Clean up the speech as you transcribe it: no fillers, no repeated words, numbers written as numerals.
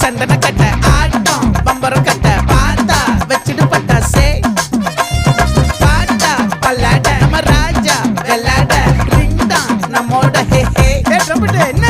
சந்தன கட்ட ஆட்டம் பம்பரம் கட்ட பார்த்தா வச்சுட்டு பட்டாசே பாட்டா பல்லாட நம்ம ராஜா வெள்ளாட ரிங் தான் நம்மோட ஹே ஹே ட்ரம்பட் என்ன